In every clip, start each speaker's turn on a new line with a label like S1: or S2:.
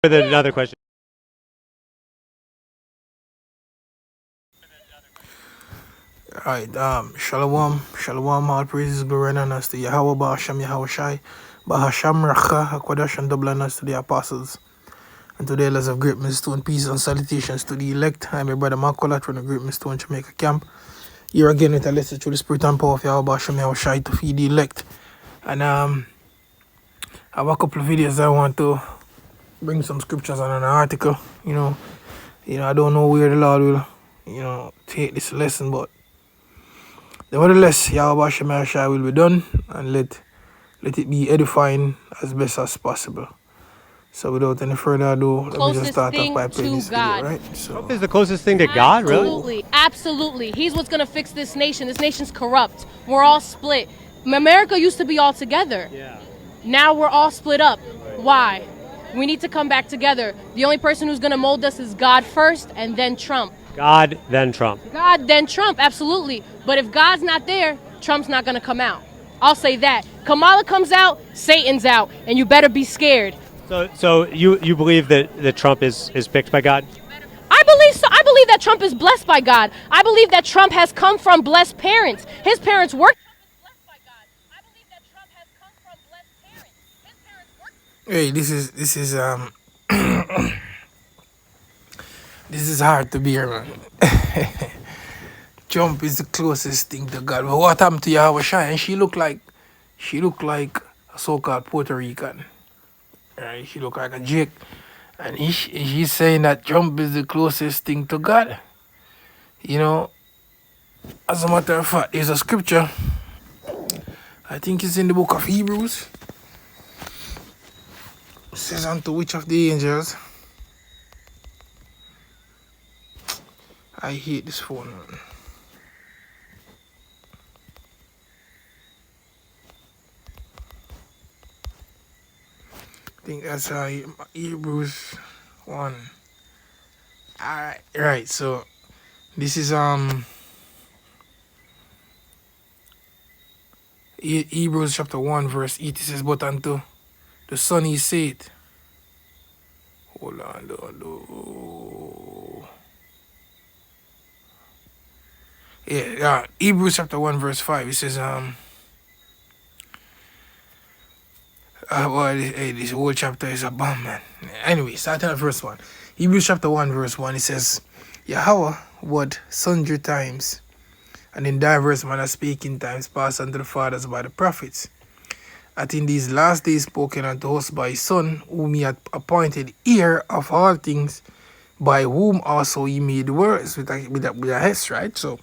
S1: with another question.
S2: Alright, Shalom, all praises, glory and honors to Yahweh, Bahasham, Yahweh Shai, Bahasham, Racha, HaKodash, and double honors to the apostles. And today, let's have great millstone, peace and salutations to the elect. I'm your brother Makola from the Great Millstone Jamaica camp. Here again with a lesson through the spirit and power of Yahweh, Bahasham, Yahweh Shai to feed the elect. And I have a couple of videos I want to bring some scriptures on an article. I don't know where the Lord will, take this lesson, but nevertheless, Yahweh Shemel Shai will be done, and let it be edifying as best as possible. So without any further ado, let me just start off by playing this video, right?
S1: Trump is the closest thing to God, really?
S3: Absolutely, absolutely. He's what's gonna fix this nation. This nation's corrupt. We're all split. America used to be all together.
S1: Yeah.
S3: Now we're all split up. Why? We need to come back together. The only person who's gonna mold us is God first, and then Trump.
S1: God, then Trump.
S3: God, then Trump, absolutely. But if God's not there, Trump's not gonna come out. I'll say that. Kamala comes out, Satan's out, and you better be scared.
S1: So you believe that Trump is picked by God?
S3: I believe so. I believe that Trump is blessed by God. I believe that Trump has come from blessed parents. His parents worked.
S2: Hey, this is this is hard to bear, man. Trump is the closest thing to God. But what happened to Yahweh Shai? And she looked like a so-called Puerto Rican. Right? She looked like a Jake. And he's saying that Trump is the closest thing to God. As a matter of fact, there's a scripture. I think it's in the book of Hebrews. It says, unto which of the angels? I hate this phone, man. I think that's Hebrews 1. Alright, right, so this is Hebrews chapter 1 verse 8. It says, but unto the Son he said. Hold on. Yeah, Hebrews chapter 1 verse 5. It says this whole chapter is a bomb, man. Anyway, starting at verse 1. Hebrews chapter 1 verse 1, it says, Yahweh would sundry times and in diverse manner speaking times pass unto the fathers by the prophets, that in these last days spoken unto us by his Son, whom he had appointed heir of all things, by whom also he made the worlds, with a S, right? So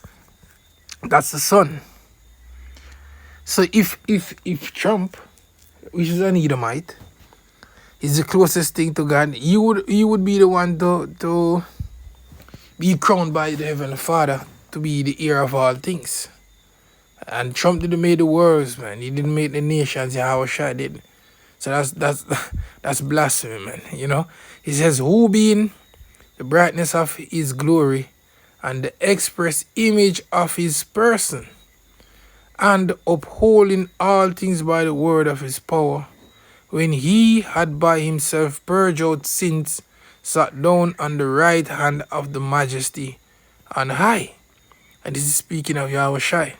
S2: that's the Son. So if Trump, which is an Edomite, is the closest thing to God, you would be the one to be crowned by the Heavenly Father to be the heir of all things. And Trump didn't make the worlds, man. He didn't make the nations. Yahweh Shai did. So that's blasphemy, man. He says, who being the brightness of his glory and the express image of his person, and upholding all things by the word of his power, when he had by himself purged out sins, sat down on the right hand of the majesty on high. And this is speaking of Yahweh Shai.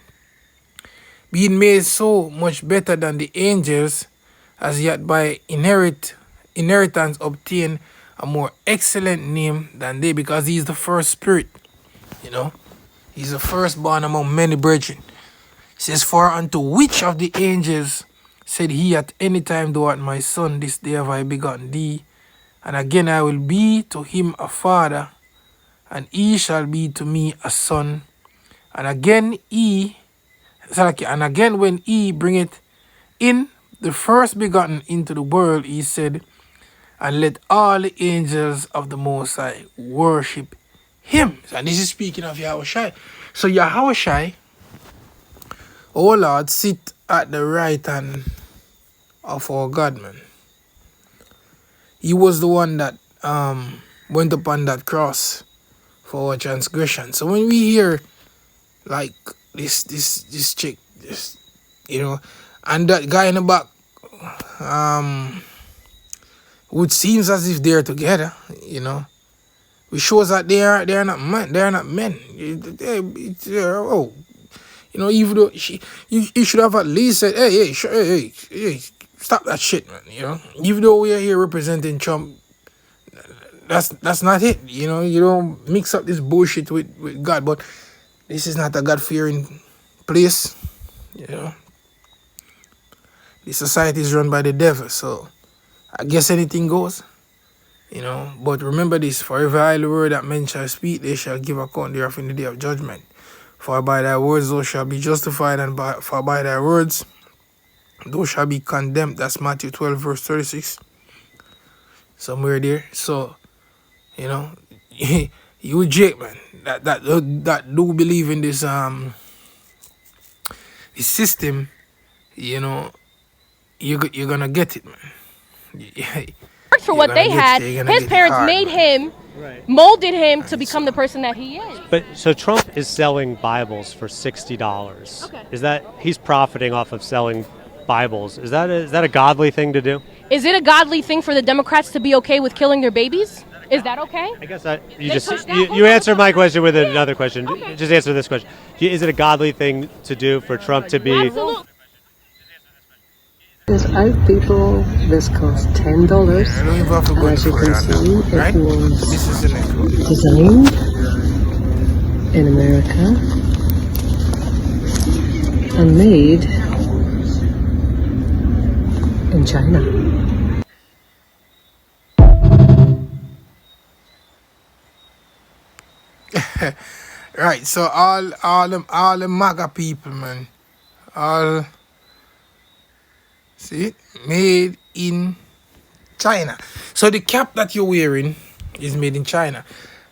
S2: Being made so much better than the angels, as yet by inheritance obtain a more excellent name than they, because he is the first spirit. He's the firstborn among many brethren. It says, for unto which of the angels said he at any time, thou art my son, this day have I begotten thee, and again I will be to him a father, and he shall be to me a son. And again when he bringeth in the first begotten into the world, he said, and let all the angels of the Most High worship him. And this is speaking of Yahweh Shai. So Yahweh Shai, oh Lord, sit at the right hand of our God, man. He was the one that went upon that cross for our transgression. So when we hear like this chick, and that guy in the back, which seems as if they're together, you know, which shows that they are not men. They are not men. Oh, you know, even though you should have at least said, hey, stop that shit, man. You know, even though we are here representing Trump, that's not it. You know, you don't mix up this bullshit with God. But this is not a God fearing place. You know, the society is run by the devil, so I guess anything goes. You know, but remember this: for every idle word that men shall speak, they shall give account thereof in the day of judgment. For by thy words thou shalt be justified, and for by thy words thou shalt be condemned. That's Matthew 12, verse 36. Somewhere there. So, you know, you Jake, man, that do believe in this this system, you know, you're gonna get it, man.
S3: For what they had, his parents made him, molded him to become the person that he is.
S1: But so Trump is selling Bibles for $60.
S3: Okay.
S1: Is that he's profiting off of selling Bibles? Is that a godly thing to do?
S3: Is it a godly thing for the Democrats to be okay with killing their babies? Is that okay?
S1: I guess that you
S3: They
S1: just
S3: touched that?
S1: you answered my question with another question.
S3: Okay.
S1: Just answer this question. Is it a godly thing to do for Trump to be?
S3: Absolutely.
S4: There's out people, this costs $10.
S2: I don't even have to go
S4: As
S2: into
S4: you can
S2: further on
S4: see,
S2: that, right?
S4: it was
S2: This is the next one.
S4: designed in America and made in China.
S2: Right, so all the MAGA people, man, all see it? Made in China. So the cap that you're wearing is made in China,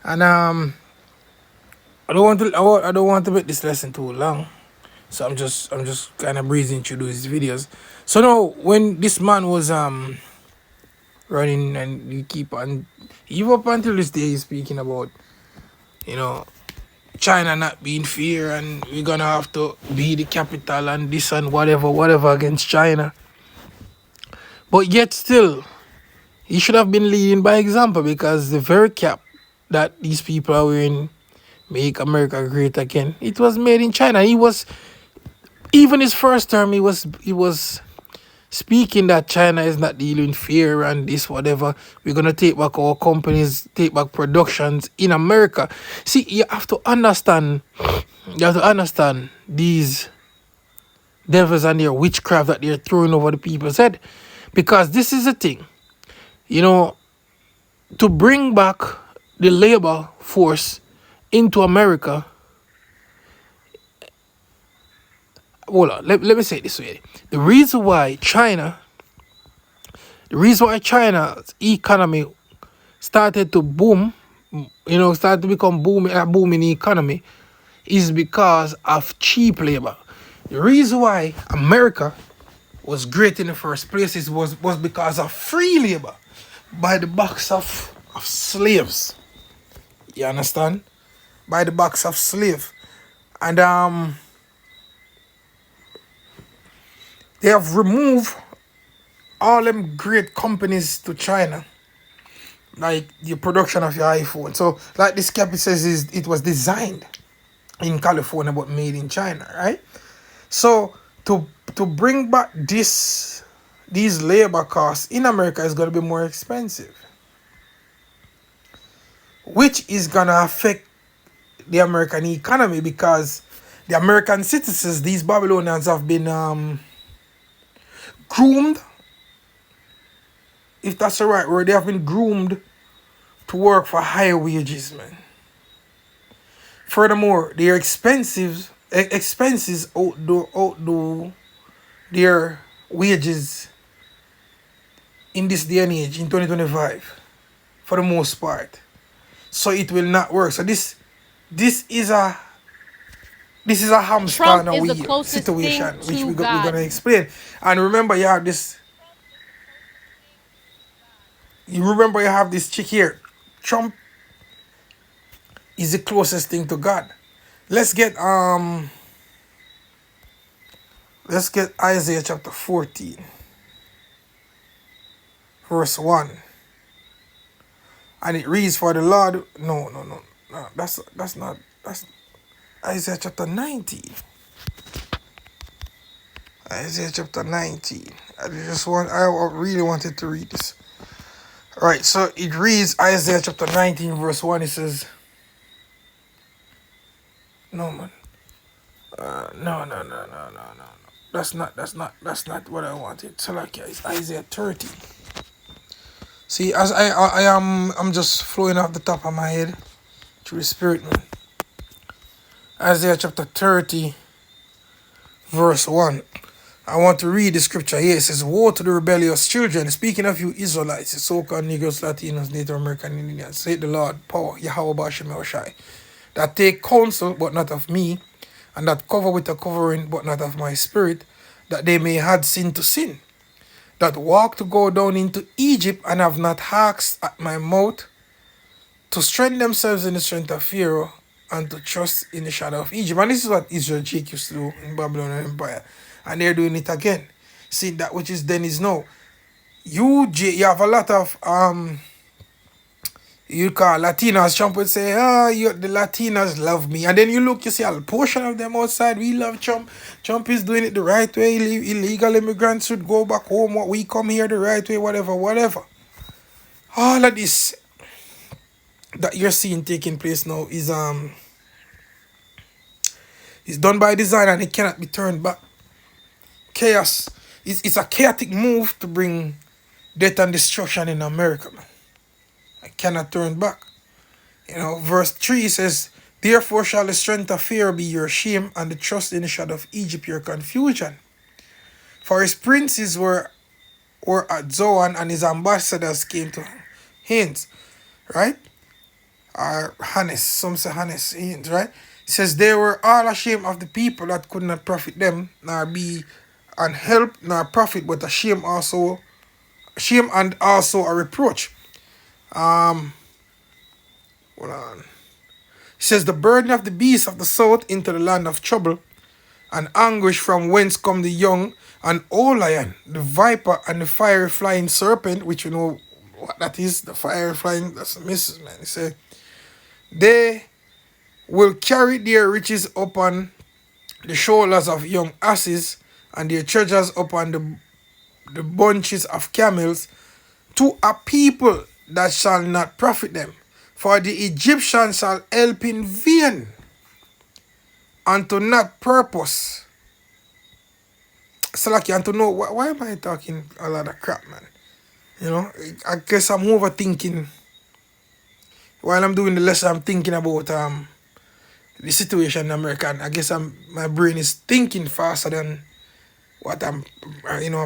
S2: and I don't want to make this lesson too long, so I'm just kind of breezing through these videos. So now when this man was running, and you keep on, even up until this day, he's speaking about, you know, China not being fair, and we're gonna have to be the capital and this and whatever against China. But yet still, he should have been leading by example, because the very cap that these people are wearing, "Make America Great Again," it was made in China. He was, even his first term, he was speaking that China is not dealing fair and this whatever. We're gonna take back our companies, take back productions in America. See, you have to understand. You have to understand these devils and their witchcraft that they're throwing over the people's head, because this is the thing. You know, to bring back the labor force into America. Hold on, let me say it this way. The reason why China's economy started to boom, you know, started to become booming economy, is because of cheap labor. The reason why America was great in the first place was because of free labor by the backs of slaves. You understand? By the backs of slaves. And they have removed all them great companies to China, like the production of your iPhone. So, like this cap, it says it was designed in California but made in China, right? So to bring back these labor costs in America is going to be more expensive, which is going to affect the American economy, because the American citizens, these Babylonians, have been groomed, if that's the right word. They have been groomed to work for higher wages, man. Furthermore, their expenses outdo their wages in this day and age, in 2025, for the most part. So it will not work. So this is a hamster on a
S3: Trump is the
S2: wheel
S3: closest
S2: situation,
S3: thing
S2: which
S3: to
S2: we're
S3: God.
S2: gonna explain. And remember, you have this. You remember you have this chick here. Trump is the closest thing to God. Let's get Isaiah chapter 14, verse 1. And it reads, for the Lord, no, that's not, that's Isaiah chapter 19. Isaiah chapter 19. I really wanted to read this. Right, so it reads Isaiah chapter 19 verse 1. It says, no man, no. That's not what I wanted. So like, it's Isaiah 30. See, as I'm just flowing off the top of my head through the Spirit, man. Isaiah chapter 30, verse 1. I want to read the scripture here. It says, woe to the rebellious children. Speaking of you Israelites, so-called Negroes, Latinos, Native American Indians, say the Lord, power, Yahweh Bashem Yahushai, that take counsel, but not of me, and that cover with a covering, but not of my spirit, that they may add sin to sin, that walk to go down into Egypt, and have not asked at my mouth, to strengthen themselves in the strength of Pharaoh, and to trust in the shadow of Egypt. And this is what Israel Jake used to do in Babylonian Empire. And they're doing it again. See, that which is then is now. You have a lot of you call Latinos. Trump would say, the Latinos love me. And then you look, you see a portion of them outside, we love Trump. Trump is doing it the right way. Illegal immigrants should go back home. We come here the right way, whatever. All of this that you're seeing taking place now is done by design, and it cannot be turned back. Chaos. It's a chaotic move to bring death and destruction in America, man. I cannot turn back. Verse 3 says, therefore shall the strength of Pharaoh be your shame, and the trust in the shadow of Egypt your confusion. For his princes were at Zoan, and his ambassadors came to Hanes, right? Or Hannes, some say Hannes, Hanes, right? It says they were all ashamed of the people that could not profit them, nor be an help nor profit, but a shame and also a reproach. Hold on. It says the burden of the beasts of the south into the land of trouble, and anguish from whence come the young and old lion, the viper and the fiery flying serpent, which you know what that is, the fiery flying, that's a missus, man. It says they will carry their riches upon the shoulders of young asses, and their treasures upon the bunches of camels, to a people that shall not profit them. For the Egyptians shall help in vain, and to not purpose. So like, and to know, why am I talking a lot of crap, man? I guess I'm overthinking. While I'm doing the lesson, I'm thinking about the situation in America. And I guess my brain is thinking faster than what I'm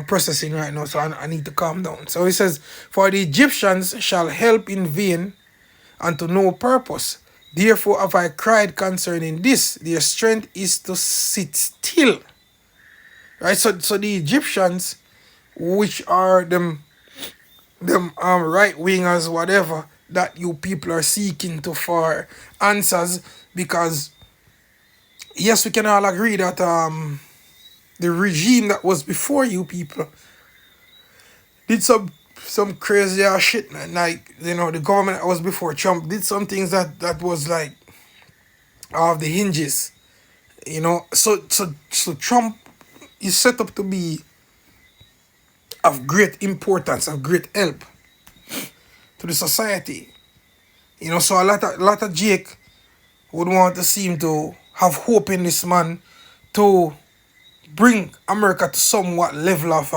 S2: processing right now, so I need to calm down. So it says, for the Egyptians shall help in vain, and to no purpose. Therefore have I cried concerning this, their strength is to sit still. Right, so the Egyptians, which are them right wingers, whatever, that you people are seeking to for answers, because yes, we can all agree that the regime that was before you people did some crazy ass shit, man. Like, the government that was before Trump did some things that was like off the hinges. So Trump is set up to be of great importance, of great help to the society. So a lot of Jake would want to seem to have hope in this man to bring America to somewhat level of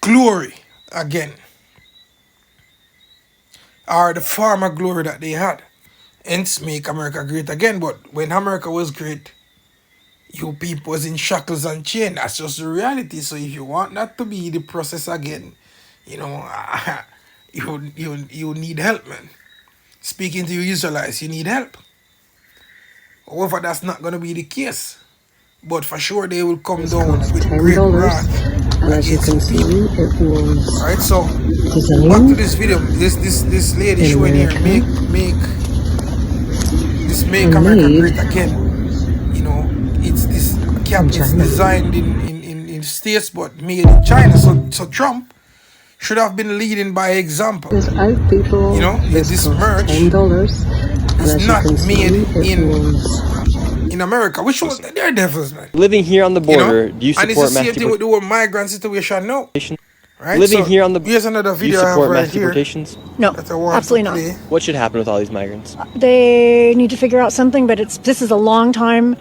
S2: glory again, or the former glory that they had, hence make America great again. But when America was great, you people was in shackles and chains. That's just the reality. So if you want that to be the process again, you need help, man. Speaking to you Israelites, you need help. However, that's not going to be the case. But for sure, they will come down with great wrath.
S4: And as you can see, it was
S2: Alright, so
S4: designed
S2: back to this video. This lady
S4: in
S2: showing here
S4: America.
S2: make
S4: And
S2: America
S4: made
S2: great again. It's this cap is
S4: China.
S2: designed in States but made in China. So Trump should have been leading by example.
S4: There's out people.
S2: You know,
S4: This
S2: this
S4: cost
S2: merch
S4: $10, and
S2: is
S4: as you
S2: not
S4: can see,
S2: made
S4: it was
S2: in America, which was they're devils, man.
S5: Living here on the
S2: You know,
S5: border, do you
S2: and it's the
S5: support
S2: same
S5: mass
S2: thing with the whole migrant situation now.
S5: deportation?
S2: Right?
S5: Living
S2: So,
S5: here on the
S2: here's another
S5: do you
S2: video I have
S5: support
S2: right
S5: mass
S2: here
S5: deportations?
S6: No,
S2: that I want
S6: absolutely
S2: to
S6: not.
S2: play.
S5: What should happen with all these migrants?
S6: They need to figure out something, but this is a long time.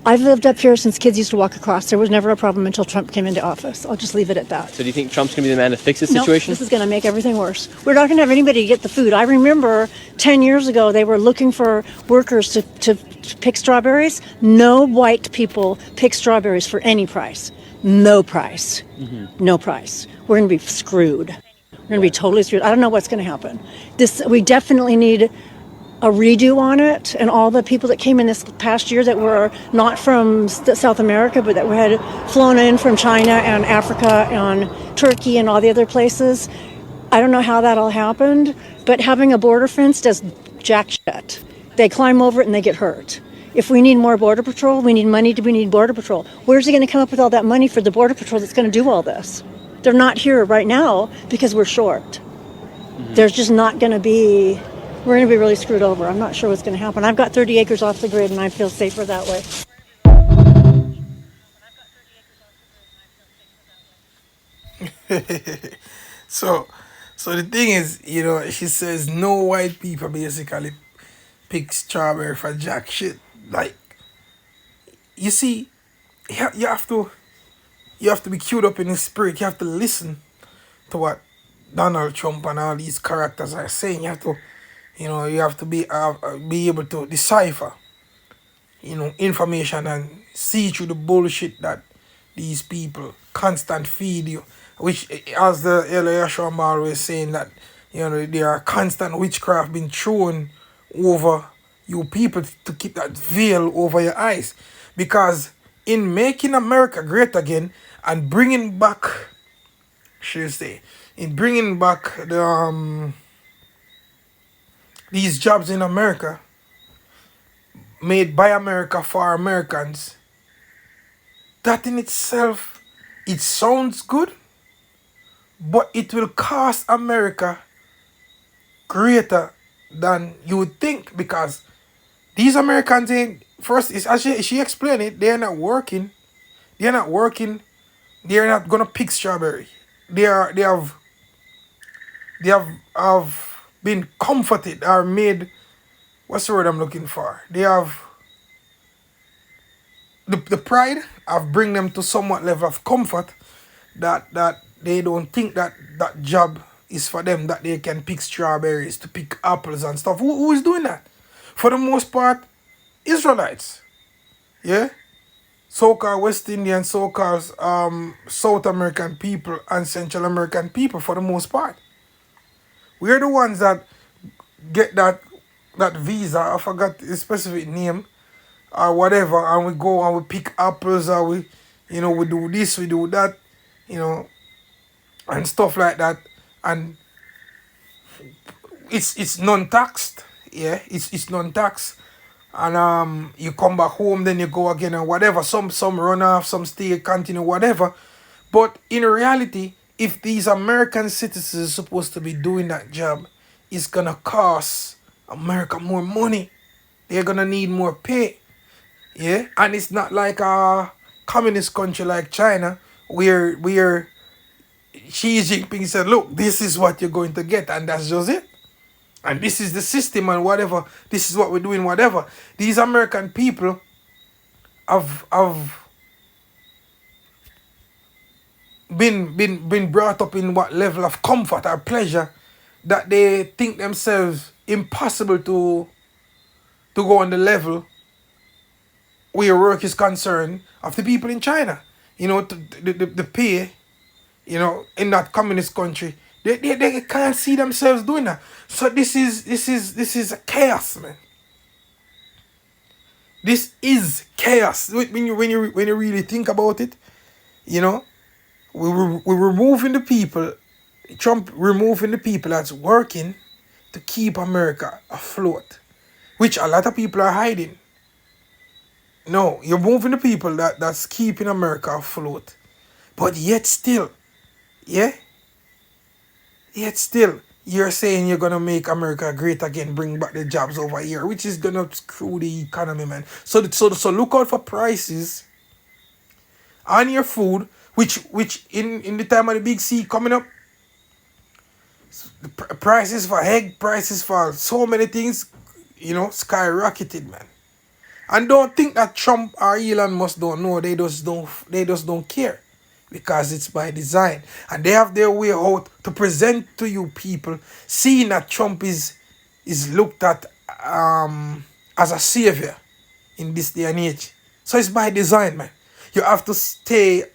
S6: I've lived up here since kids used to walk across. There was never a problem until Trump came into office. I'll just leave it at that.
S5: So do you think Trump's going to be the man to fix this
S6: No,
S5: situation?
S6: this is going to make everything worse. We're not going to have anybody get the food. I remember 10 years ago they were looking for workers to pick strawberries. No white people pick strawberries for any price. No price. No price. We're going to be screwed. We're going to be totally screwed. I don't know what's going to happen. We definitely need a redo on it, and all the people that came in this past year that were not from South America, but that had flown in from China and Africa and Turkey and all the other places. I don't know how that all happened, but having a border fence does jack shit. They climb over it and they get hurt. If we need more border patrol, we need money. We need border patrol. Where's he going to come up with all that money for the border patrol that's going to do all this? They're not here right now because we're short. There's just not going to be. We're going to be really screwed over. I'm not sure what's going to happen. I've got 30 acres off the grid and I feel safer that way.
S2: So the thing is, you know, she says no white people basically pick strawberry for jack shit. Like, you see, you have to be queued up in the spirit. You have to listen to what Donald Trump and all these characters are saying. You have to, you know, you have to be able to decipher, you know, information and see through the bullshit that these people constant feed you. Which, as the Elder Yashua Amal was saying, that, you know, there are constant witchcraft being thrown over you people to keep that veil over your eyes. Because in making America great again and bringing back, should I say, in bringing back the these jobs in America, made by America for Americans, that in itself, it sounds good, but it will cost America greater than you would think, because these Americans ain't, first, is as she explained it, they're not working. They're not working. They're not gonna pick strawberry. They have been comforted, are made, what's the word I'm looking for? They have the pride of bring them to somewhat level of comfort that they don't think that job is for them, that they can pick strawberries, to pick apples and stuff. Who is doing that? For the most part, Israelites. Yeah? So-called West Indian, so-called South American people and Central American people, for the most part. We're the ones that get that visa, I forgot the specific name, or whatever, and we go and we pick apples, or we do this, we do that, you know, and stuff like that. And it's non-taxed, yeah, it's non-taxed. And you come back home, then you go again and whatever. Some run off, some stay, continue, whatever. But in reality, if these American citizens are supposed to be doing that job, it's gonna cost America more money. They're gonna need more pay. Yeah? And it's not like a communist country like China, where Xi Jinping said, look, this is what you're going to get, and that's just it. And this is the system and whatever. This is what we're doing, whatever. These American people have been brought up in what level of comfort or pleasure that they think themselves impossible to go on the level where work is concerned of the people in China. You know, the pay, you know, in that communist country. They can't see themselves doing that. So this is a chaos, man. This is chaos. When you really think about it, you know, we're removing the people. Trump removing the people that's working to keep America afloat, which a lot of people are hiding. No, you're moving the people that's keeping America afloat, but yet still, yeah, Yet still, you're saying you're gonna make America great again, bring back the jobs over here, which is gonna screw the economy, man. So look out for prices on your food, which in the time of the big C coming up, the prices for egg, prices for so many things, skyrocketed, man. And don't think that Trump or Elon Musk don't know. They just don't care. Because it's by design. And they have their way out to present to you people, seeing that Trump is looked at as a savior in this day and age. So it's by design, man. You have to stay,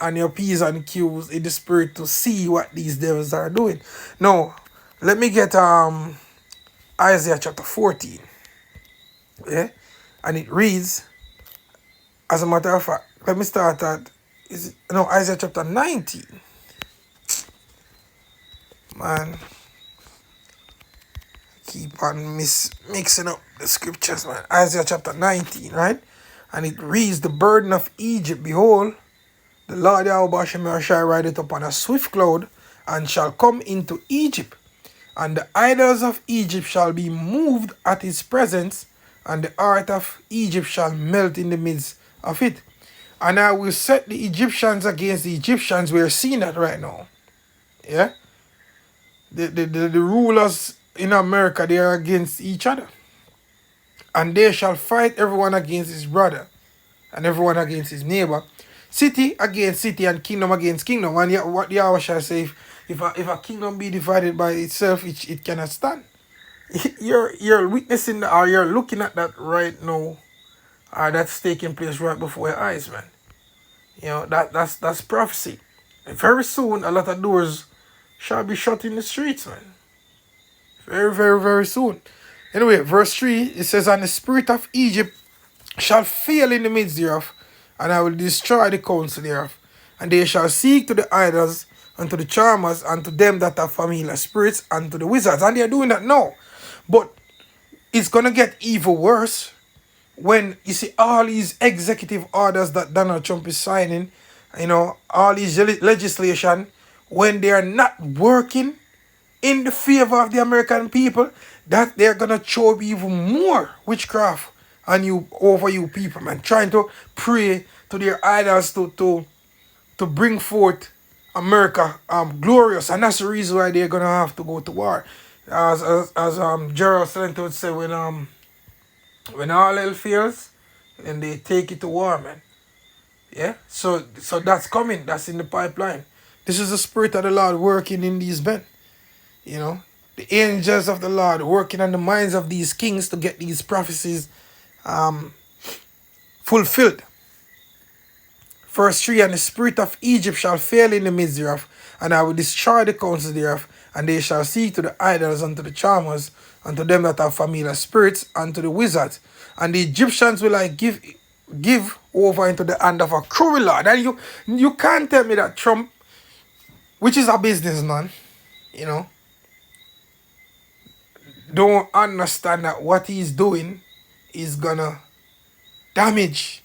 S2: on your P's and Q's in the spirit to see what these devils are doing. Now, let me get Isaiah chapter 14. Yeah? And it reads, as a matter of fact, let me start at Isaiah chapter 19. Man, keep on mixing up the scriptures, man. Isaiah chapter 19, right? And it reads, the burden of Egypt, behold, the Lord Yahweh shall ride it upon a swift cloud, and shall come into Egypt. And the idols of Egypt shall be moved at his presence, and the heart of Egypt shall melt in the midst of it. And I will set the Egyptians against the Egyptians. We're seeing that right now. Yeah? The rulers in America, they are against each other. And they shall fight everyone against his brother, and everyone against his neighbor. City against city, and kingdom against kingdom. And yet, what Yahweh shall say, if a kingdom be divided by itself, it cannot stand. You're witnessing that, or you're looking at that right now. That's taking place right before your eyes, man. That's prophecy. And very soon, a lot of doors shall be shut in the streets, man. Very, very, very soon. Anyway, verse 3, it says, and the spirit of Egypt shall fail in the midst thereof, and I will destroy the counsel thereof. And they shall seek to the idols, and to the charmers, and to them that have familiar spirits, and to the wizards. And they are doing that now. But it's going to get even worse when you see all these executive orders that Donald Trump is signing, all these legislation, when they are not working in the favor of the American people, that they're going to throw even more witchcraft on you, over you people, man. Trying to pray to their idols to bring forth America glorious. And that's the reason why they're going to have to go to war. As Gerald Clinton would say, when all hell fails, then they take it to war, man. Yeah? So that's coming. That's in the pipeline. This is the spirit of the Lord working in these men. The angels of the Lord working on the minds of these kings to get these prophecies fulfilled. Verse 3, and the spirit of Egypt shall fail in the midst thereof, and I will destroy the counsel thereof, and they shall seek to the idols, and to the charmers, and to them that have familiar spirits, and to the wizards. And the Egyptians will I give over into the hand of a cruel lord. And you can't tell me that Trump, which is a businessman, don't understand that what he's doing is gonna damage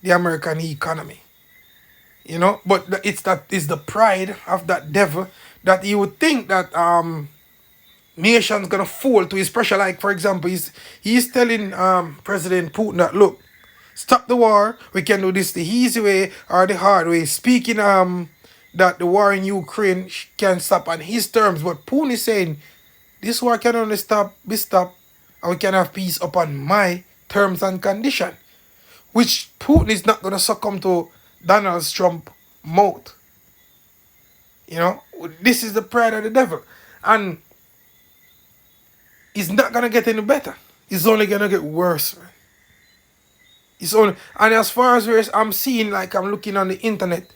S2: the American economy. But it's the pride of that devil that he would think that nations gonna fall to his pressure. Like, for example, he's telling President Putin that, look, stop the war, we can do this the easy way or the hard way. Speaking that the war in Ukraine can stop on his terms, but Putin is saying this war can only be stopped, and we can have peace upon my terms and condition. Which Putin is not gonna succumb to Donald Trump mouth. This is the pride of the devil. And it's not gonna get any better. It's only gonna get worse, man. And as far as I'm seeing, like I'm looking on the internet,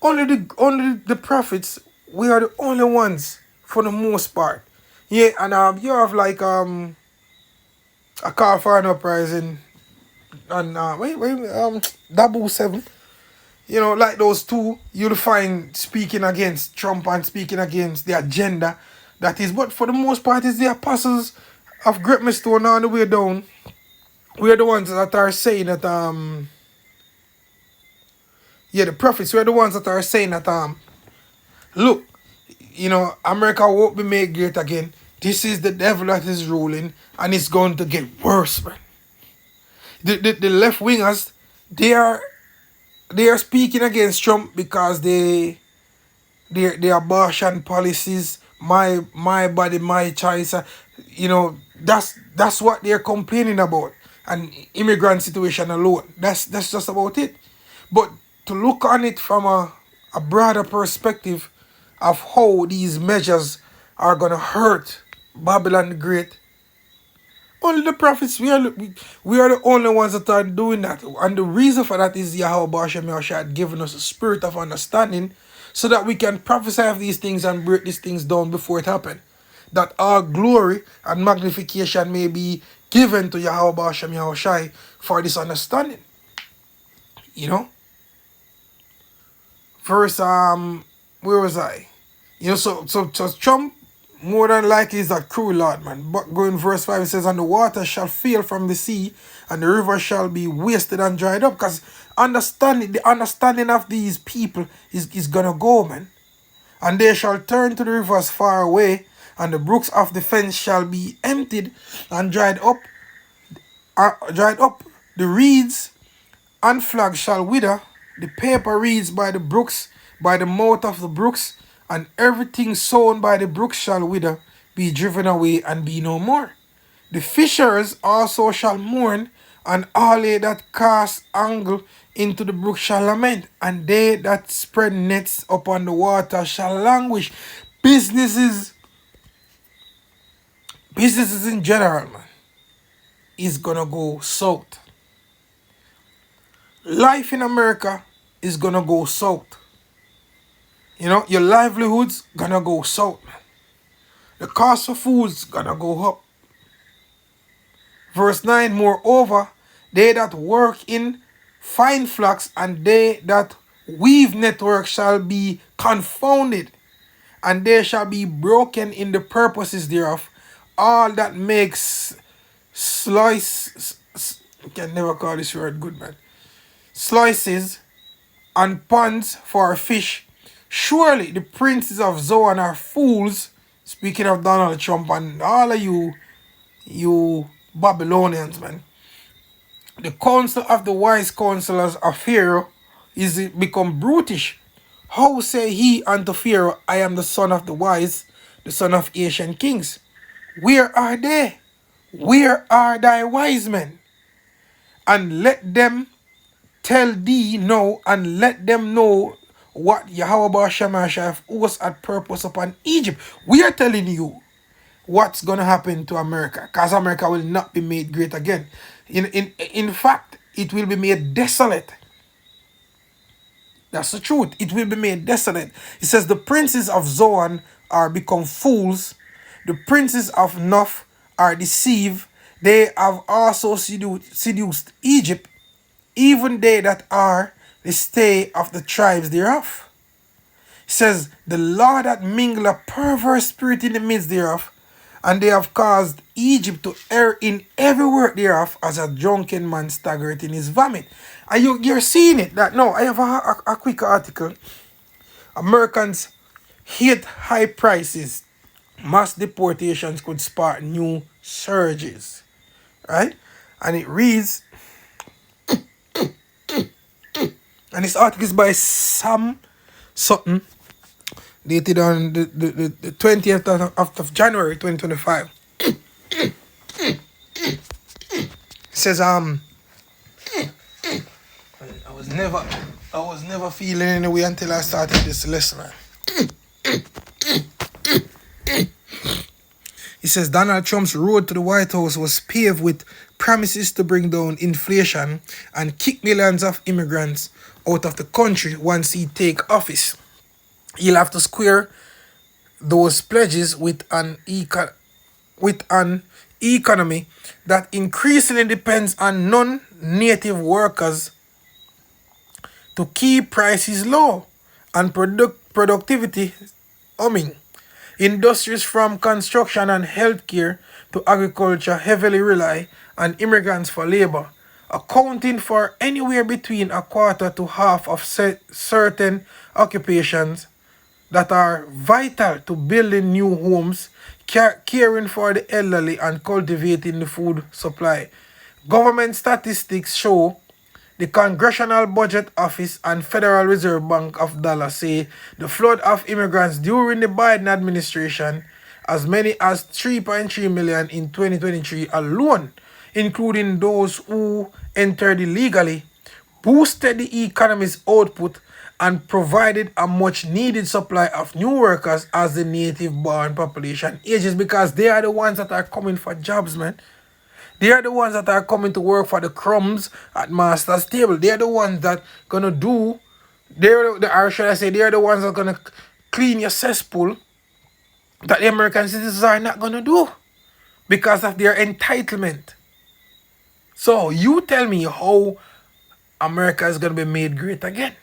S2: only the prophets, we are the only ones for the most part. Yeah, and you have like a call for an uprising and Dabu 7. Like those two, you'll find speaking against Trump and speaking against the agenda that is. But for the most part, it's the apostles of Great Millstone on the way down. We're the ones that are saying that the prophets, we're the ones that are saying that look, America won't be made great again. This is the devil that is ruling, and it's going to get worse, man. The left wingers, they are speaking against Trump because the abortion policies, my body, my choice. That's what they're complaining about, and immigrant situation alone. That's just about it. But to look on it from a broader perspective of how these measures are gonna hurt Babylon the Great. Only the prophets, we are the only ones that are doing that. And the reason for that is Yahweh Bashem Yahushua had given us a spirit of understanding so that we can prophesy of these things and break these things down before it happen. That our glory and magnification may be given to Yahweh Bashem Yahushua for this understanding. Verse, where was I? So Trump more than likely is a cruel Lord, man. But going verse 5, it says, and the water shall fail from the sea, and the river shall be wasted and dried up. Because the understanding of these people is gonna go, man. And they shall turn to the rivers far away, and the brooks of the fence shall be emptied and dried up. The reeds and flags shall wither, the paper reeds by the brooks, by the mouth of the brooks, and everything sown by the brooks shall wither, be driven away, and be no more. The fishers also shall mourn, and all they that cast angle into the brook shall lament, and they that spread nets upon the water shall languish. Businesses in general, man, is gonna go south. Life in America is gonna go south. Your livelihood's gonna go south, man. The cost of food's gonna go up. Verse 9, moreover, they that work in fine flax and they that weave network shall be confounded, and they shall be broken in the purposes thereof. All that makes slice, I can never call this word good, man. Slices and ponds for fish. Surely the princes of Zoan are fools. Speaking of Donald Trump and all of you Babylonians, man. The counsel of the wise counselors of Pharaoh is become brutish. How say he unto Pharaoh, I am the son of the wise, the son of ancient kings? Where are they? Where are thy wise men? And let them tell thee now, and let them know what Yahweh Ba'Shemashah was at purpose upon Egypt. We are telling you what's going to happen to America, because America will not be made great again. In fact, it will be made desolate. That's the truth. It will be made desolate. It says the princes of Zoan are become fools. The princes of Noph are deceived. They have also seduced Egypt, even they that are the stay of the tribes thereof. It says, the Lord hath mingled a perverse spirit in the midst thereof, and they have caused Egypt to err in every work thereof, as a drunken man staggereth in his vomit. And you're seeing it. That now, I have a quick article. Americans hate high prices. Mass deportations could spark new surges. Right? And it reads, and this article is by Sam Sutton, dated on the 20th of January 2025. It says I was never feeling any way until I started this lesson, man. It says Donald Trump's road to the White House was paved with promises to bring down inflation and kick millions of immigrants out of the country once he take office. He'll have to square those pledges with an economy that increasingly depends on non-native workers to keep prices low and productivity humming. Industries from construction and healthcare to agriculture heavily rely on immigrants for labor, accounting for anywhere between a quarter to half of certain occupations that are vital to building new homes, caring for the elderly, and cultivating the food supply. Government statistics show the Congressional Budget Office and Federal Reserve Bank of Dallas say the flood of immigrants during the Biden administration, as many as 3.3 million in 2023 alone, including those who entered illegally, boosted the economy's output and provided a much needed supply of new workers as the native born population ages, because they are the ones that are coming for jobs, man. They are the ones that are coming to work for the crumbs at master's table. They are the ones that gonna do, or should I say, they are the ones that are gonna clean your cesspool that the American citizens are not gonna do because of their entitlement. So you tell me how America is gonna be made great again.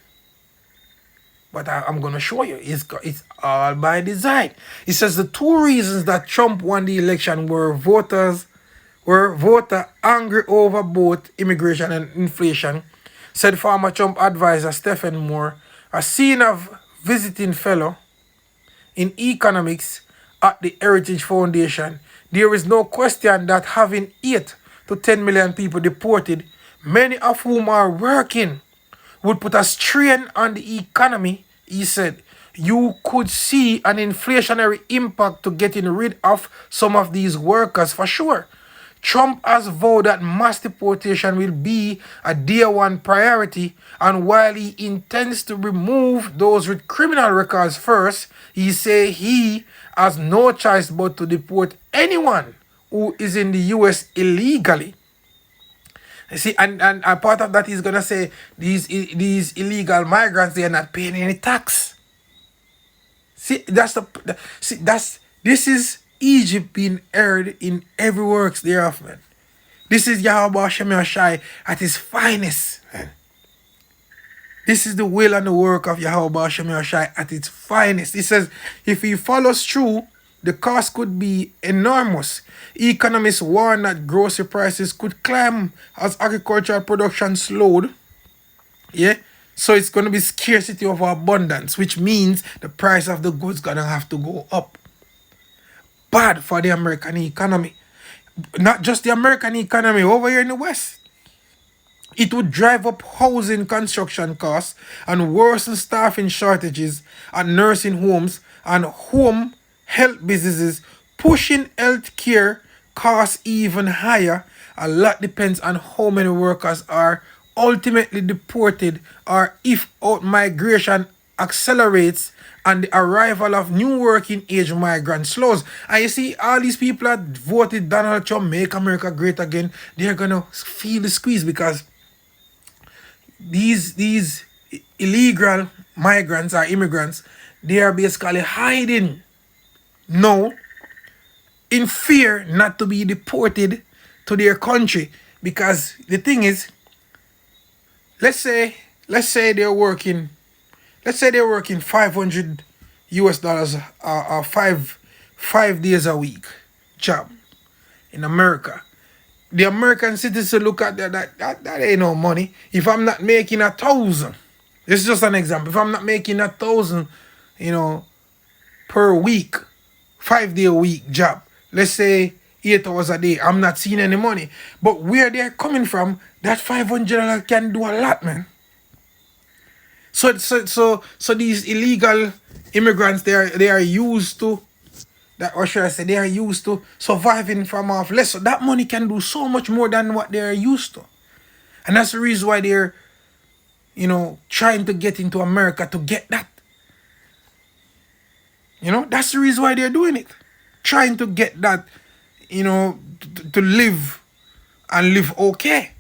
S2: But I'm going to show you. It's all by design. It says the two reasons that Trump won the election were voter angry over both immigration and inflation, said former Trump advisor Stephen Moore, a senior visiting fellow in economics at the Heritage Foundation. There is no question that having 8 to 10 million people deported, many of whom are working, would put a strain on the economy. He said, you could see an inflationary impact to getting rid of some of these workers for sure. Trump has vowed that mass deportation will be a day one priority, and while he intends to remove those with criminal records first, he say he has no choice but to deport anyone who is in the US illegally. You see, and a part of that is gonna say these illegal migrants, they are not paying any tax. See, this is Egypt being aired in every works thereof, man. This is Yahweh Shem Yahshai at his finest, man. This is the will and the work of Yahweh Shem Yahshai at its finest. He says, if he follows through, the cost could be enormous. Economists warn that grocery prices could climb as agricultural production slowed. Yeah? So it's going to be scarcity over abundance, which means the price of the goods going to have to go up. Bad for the American economy. Not just the American economy, over here in the West. It would drive up housing construction costs and worsen staffing shortages at nursing homes and home health businesses, pushing healthcare costs even higher. A lot depends on how many workers are ultimately deported, or if out migration accelerates and the arrival of new working age migrants slows. And you see, all these people that voted Donald Trump, make America great again, they're gonna feel the squeeze, because these illegal migrants or immigrants, they are basically hiding now in fear not to be deported to their country. Because the thing is, let's say they're working 500 US dollars or 5 days a week job in America. The American citizen look at that ain't no money. If I'm not making 1,000, this is just an example. If I'm not making 1,000, per week, 5-day a week job, let's say 8 hours a day, I'm not seeing any money. But where they're coming from, that $500 can do a lot, man. So these illegal immigrants, they are used to that, or should I say, they are used to surviving from off less. So that money can do so much more than what they are used to. And that's the reason why they're, trying to get into America to get that. That's the reason why they're doing it. Trying to get that, to live and live okay.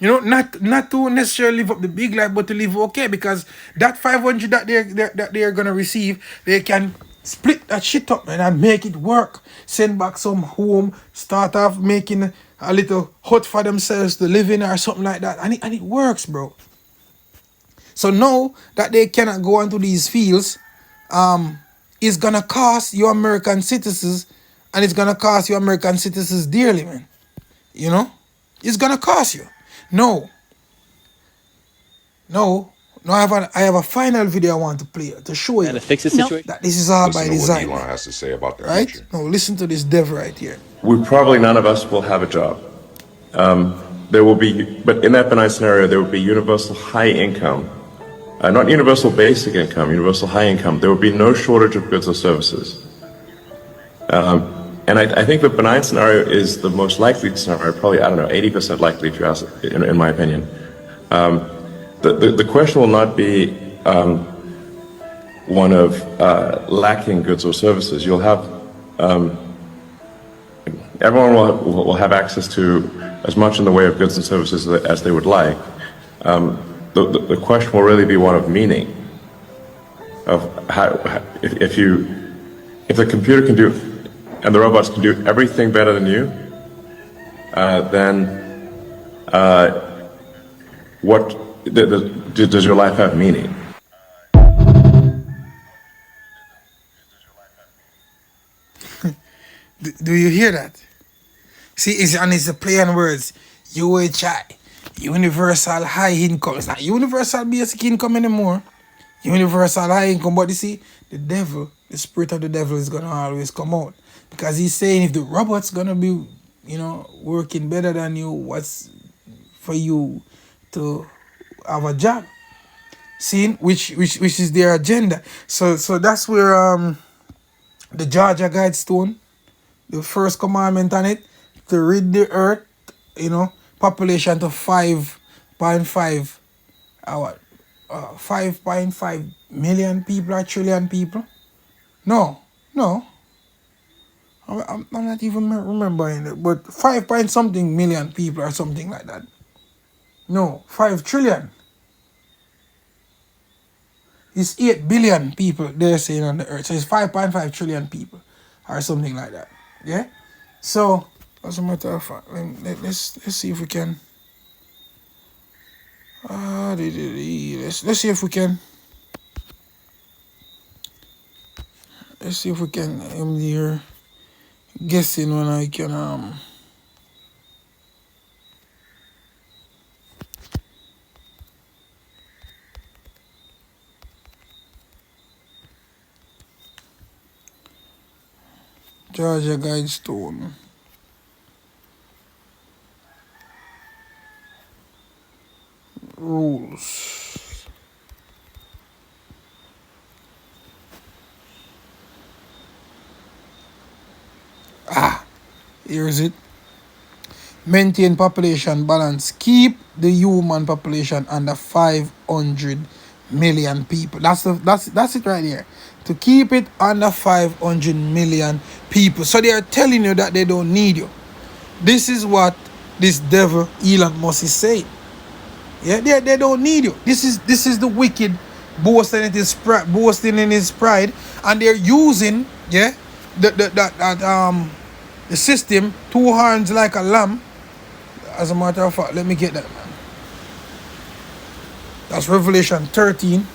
S2: Not to necessarily live up the big life, but to live okay, because that 500 that they're gonna receive, they can split that shit up, man, and make it work. Send back some home, start off making a little hut for themselves to live in or something like that, and it works, bro. So now that they cannot go into these fields, it's gonna cost you American citizens, and it's gonna cost you American citizens dearly, man. It's gonna cost you. No, Now I have a final video I want to play to show you
S5: And to fix this
S6: No.
S5: situation?
S2: that this is all
S7: Listen
S2: by
S7: to what
S2: design.
S7: Elon has to say about the
S2: Right?
S7: future.
S2: Now listen to this dev right here.
S8: We probably none of us will have a job. There will be, but in that benign scenario, there will be universal high income, not universal basic income, universal high income. There will be no shortage of goods or services. And I think the benign scenario is the most likely scenario, probably, I don't know, 80% likely to us, in my opinion. The question will not be one of lacking goods or services. You'll have, everyone will have access to as much in the way of goods and services as they would like. The question will really be one of meaning, of how, if the computer can do, and the robots can do everything better than you, then what does your life have meaning?
S2: Do you hear that? See, it's a play on words. UHI, universal high income. It's not universal basic income anymore. Universal high income. But you see, the devil, the spirit of the devil is gonna always come out. Because he's saying if the robot's gonna be, working better than you, what's for you to have a job? See, which is their agenda. So that's where the Georgia Guidestone, the first commandment on it, to rid the earth, population to 5.5, 5.5 million people or trillion people. No. I'm not even remembering it, but 5 point something million people or something like that. No, 5 trillion. It's 8 billion people they're saying on the earth. So it's 5.5 trillion people or something like that. Yeah? So, as a matter of fact, let's see if we can. Let's see if we can. Let's see if we can. I'm here guessing when I can. Georgia Guidestone. Rules. Here is it. Maintain population balance. Keep the human population under 500 million people. That's it right here. To keep it under 500 million people. So they are telling you that they don't need you. This is what this devil Elon Musk is saying. Yeah, they don't need you. This is the wicked boasting in his pride, and they're using the system, 2 horns like a lamb. As a matter of fact, let me get that, man. That's Revelation 13.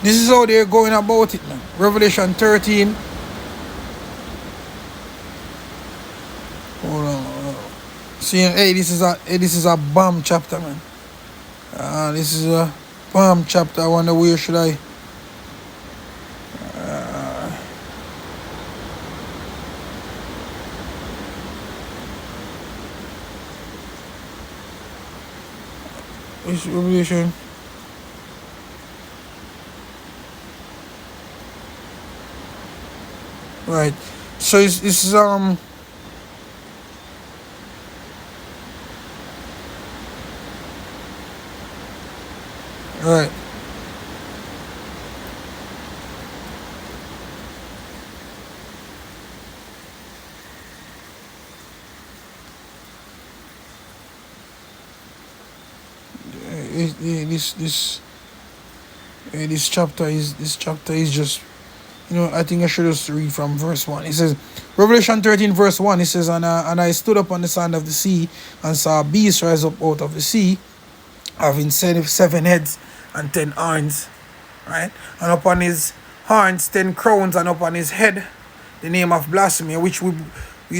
S2: This is how they're going about it, man. Revelation 13. Hold on. See, hey, this is a bomb chapter, man. This is a bomb chapter. I wonder where should I. This Revelation. Right. So this is right. This chapter is just, I think I should just read from verse 1. It says, Revelation 13 verse 1, it says, and I stood up on the sand of the sea and saw a beast rise up out of the sea, having 7 heads and 10 horns, right? And upon his horns 10 crowns, and upon his head the name of blasphemy, which we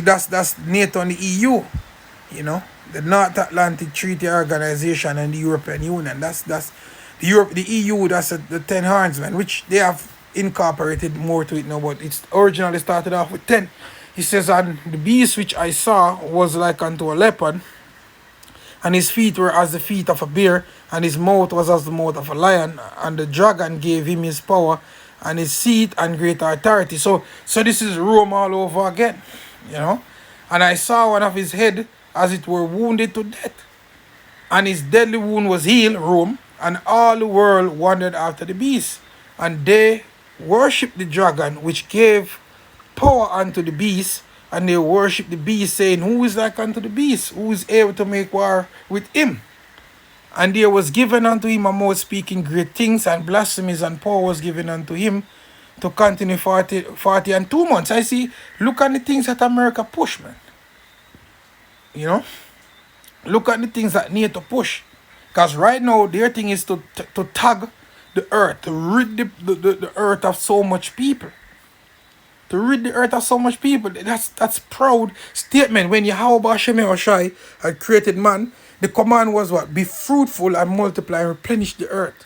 S2: that's NATO and the EU, You know, the North Atlantic Treaty Organization and the European Union. That's the Europe, the EU. That's the 10 horns, man, which they have incorporated more to it now. But it's originally started off with 10. He says, and the beast which I saw was like unto a leopard, and his feet were as the feet of a bear, and his mouth was as the mouth of a lion, and the dragon gave him his power, and his seat and great authority. So this is Rome all over again, you know. And I saw one of his head as it were wounded to death, and his deadly wound was healed, Rome, and all the world wandered after the beast, and they worshipped the dragon, which gave power unto the beast, and they worship the beast, saying, who is like unto the beast? Who is able to make war with him? And there was given unto him a mouth speaking great things, and blasphemies, and power was given unto him to continue 40 and 2 months. I see, look at the things that America push, man. You know? Look at the things that need to push. Because right now, their thing is to tag the earth, to rid the earth of so much people. To rid the earth of so much people. That's proud statement. When Yahweh Hashem Shai had created man, the command was what? Be fruitful and multiply and replenish the earth.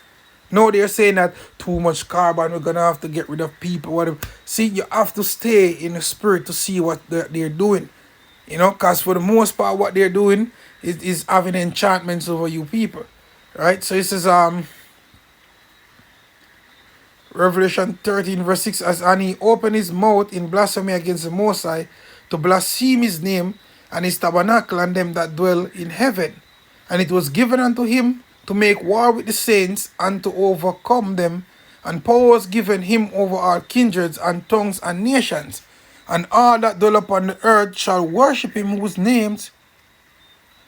S2: Now they're saying that too much carbon, we're gonna have to get rid of people, whatever. See, you have to stay in the spirit to see what they're doing. You know, because for the most part what they're doing is having enchantments over you people. Right? So it says Revelation 13 verse 6, and he opened his mouth in blasphemy against the Most High, to blaspheme his name and his tabernacle and them that dwell in heaven. And it was given unto him to make war with the saints and to overcome them. And power was given him over all kindreds and tongues and nations. And all that dwell upon the earth shall worship him, whose names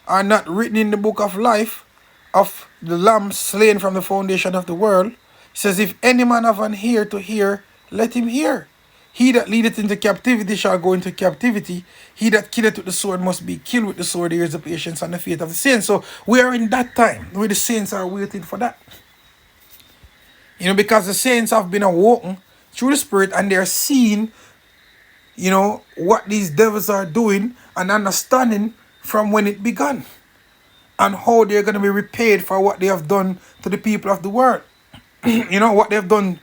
S2: are not written in the book of life of the Lamb slain from the foundation of the world. He says, if any man have an ear to hear, let him hear. He that leadeth into captivity shall go into captivity. He that killeth with the sword must be killed with the sword. Here is the patience and the faith of the saints. So we are in that time where the saints are waiting for that. You know, because the saints have been awoken through the Spirit, and they're seeing, you know, what these devils are doing and understanding from when it began, and how they're going to be repaid for what they have done to the people of the world. You know, what they've done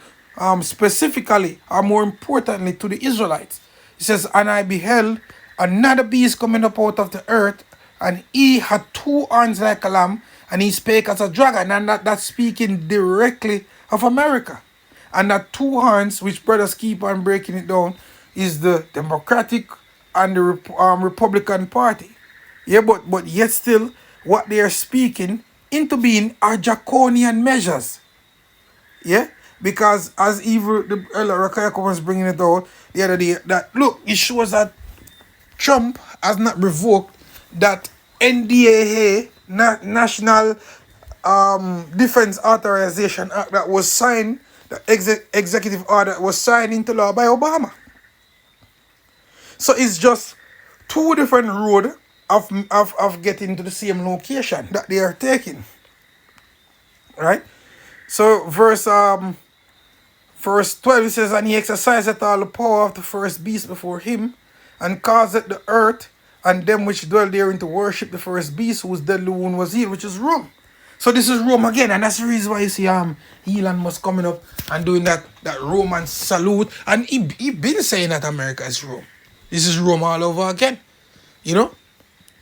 S2: specifically, or more importantly, to the Israelites. It says, and I beheld another beast coming up out of the earth, and he had 2 horns like a lamb, and he spake as a dragon. And that's speaking directly of America. And that 2 horns, which brothers keep on breaking it down, is the Democratic and the Republican Party. Yeah, but yet still, what they are speaking into being are draconian measures. Yeah, because as even the Rakayako was bringing it out the other day, that look, it shows that Trump has not revoked that NDAA, National Defense Authorization Act, that was signed, the executive order was signed into law by Obama. So it's just 2 different roads of getting to the same location that they are taking. Right? So verse 12, it says, and he exerciseth all the power of the first beast before him, and causeth the earth and them which dwell therein to worship the first beast, whose deadly wound was healed, which is Rome. So this is Rome again, and that's the reason why you see Elon Musk coming up and doing that Roman salute. And he been saying that America is Rome. This is Rome all over again. You know?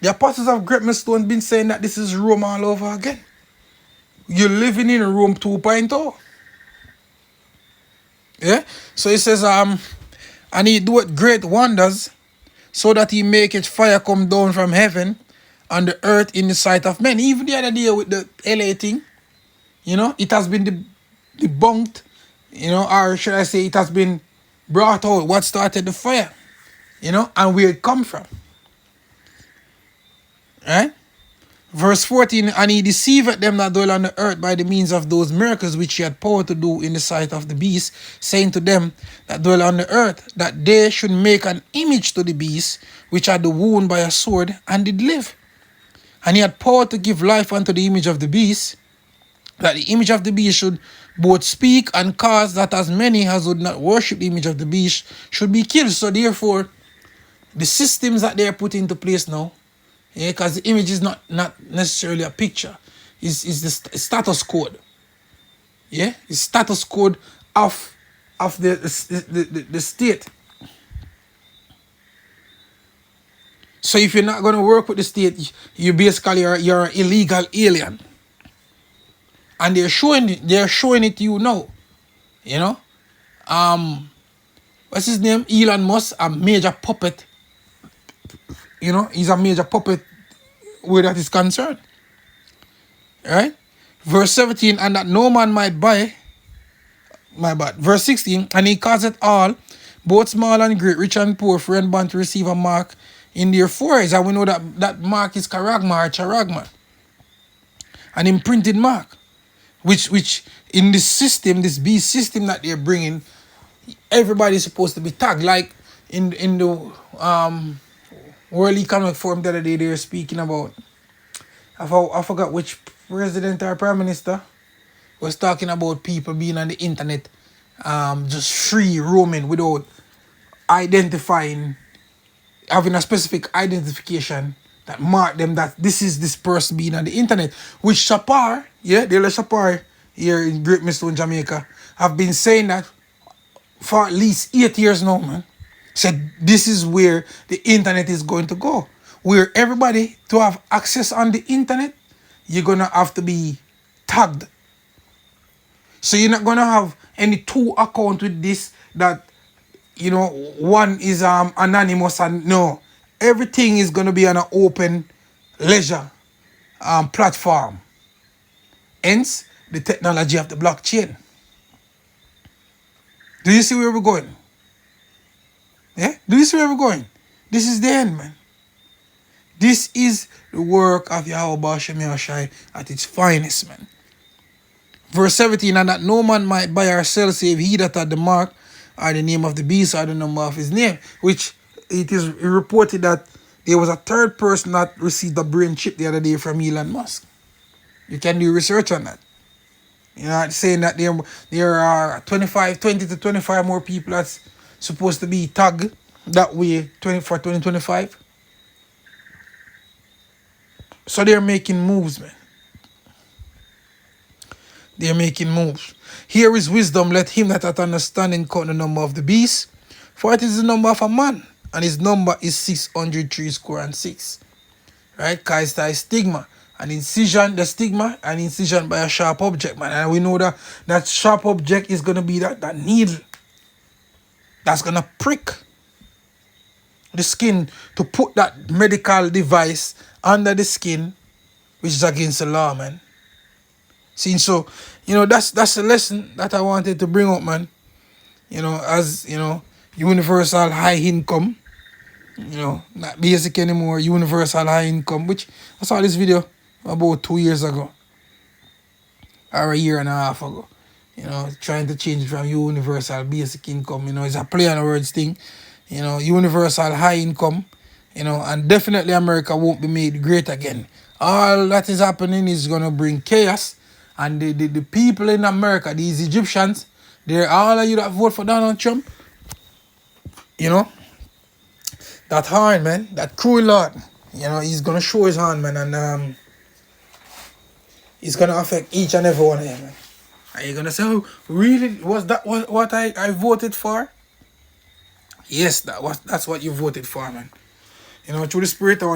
S2: The apostles of Great Millstone been saying that this is Rome all over again. You're living in Rome 2.0. Yeah? So it says, and he doeth great wonders, so that he maketh fire come down from heaven on the earth in the sight of men. Even the other day with the LA thing, you know, it has been debunked, you know, or should I say it has been brought out what started the fire, you know, and where it come from. Right? Verse 14, and he deceiveth them that dwell on the earth by the means of those miracles which he had power to do in the sight of the beast, saying to them that dwell on the earth, that they should make an image to the beast, which had the wound by a sword, and did live. And he had power to give life unto the image of the beast, that the image of the beast should both speak and cause that as many as would not worship the image of the beast should be killed. So therefore, the systems that they are put into place now Yeah, because the image is not necessarily a picture. It's the status code. Yeah, it's status code of the state. So if you're not gonna work with the state, you basically you're an illegal alien. And they're showing it to you now. You know? What's his name? Elon Musk, a major puppet. You know, he's a major puppet where that is concerned. Right? Verse 17, and that no man might buy. My bad. Verse 16, and he causeth all, both small and great, rich and poor, free and bond, to receive a mark in their foreheads. And we know that mark is charagma or charagma. An imprinted mark. Which in this system, this beast system that they're bringing, everybody's supposed to be tagged. Like in the World Economic Forum the other day, they were speaking about, I forgot which president or prime minister was talking about people being on the internet, just free roaming without identifying, having a specific identification that mark them that this is this person being on the internet. Which Shapar, yeah, De La Shapar here in Great Millstone, Jamaica, have been saying that for at least 8 years now, man. Said this is where the internet is going to go. Where everybody, to have access on the internet, you're gonna have to be tagged. So you're not gonna have any two account with this that, you know, one is anonymous and no. Everything is gonna be on an open leisure platform. Hence the technology of the blockchain. Do you see where we're going? Yeah? Do you see where we're going? This is the end, man. This is the work of Yahweh Bashem Yahushai at its finest, man. Verse 17, and that no man might buy or sell save he that had the mark or the name of the beast or the number of his name. Which it is reported that there was a third person that received a brain chip the other day from Elon Musk. You can do research on that. You know, saying that there are 20 to 25 more people that's supposed to be tagged that way for 2025. So they're making moves, man. They're making moves. Here is wisdom. Let him that hath understanding count the number of the beast, for it is the number of a man, and his number is 636. Right? Kaista is stigma. An incision, the stigma, an incision by a sharp object, man. And we know that that sharp object is going to be that needle that's going to prick the skin to put that medical device under the skin, which is against the law, man. See, so, you know, that's a lesson that I wanted to bring up, man. You know, as, you know, universal high income, you know, not basic anymore, universal high income, which I saw this video about 2 years ago, or a year and a half ago. You know, trying to change from universal basic income, you know, it's a play on the words thing. You know, universal high income, you know, and definitely America won't be made great again. All that is happening is going to bring chaos. And the people in America, these Egyptians, they're all of you that vote for Donald Trump, you know, that hand, man, that cruel Lord, you know, he's going to show his hand, man, and it's going to affect each and every one of them, man. Are you going to say, oh, really, was that what I voted for? Yes, that's what you voted for, man. You know, through the Spirit, I want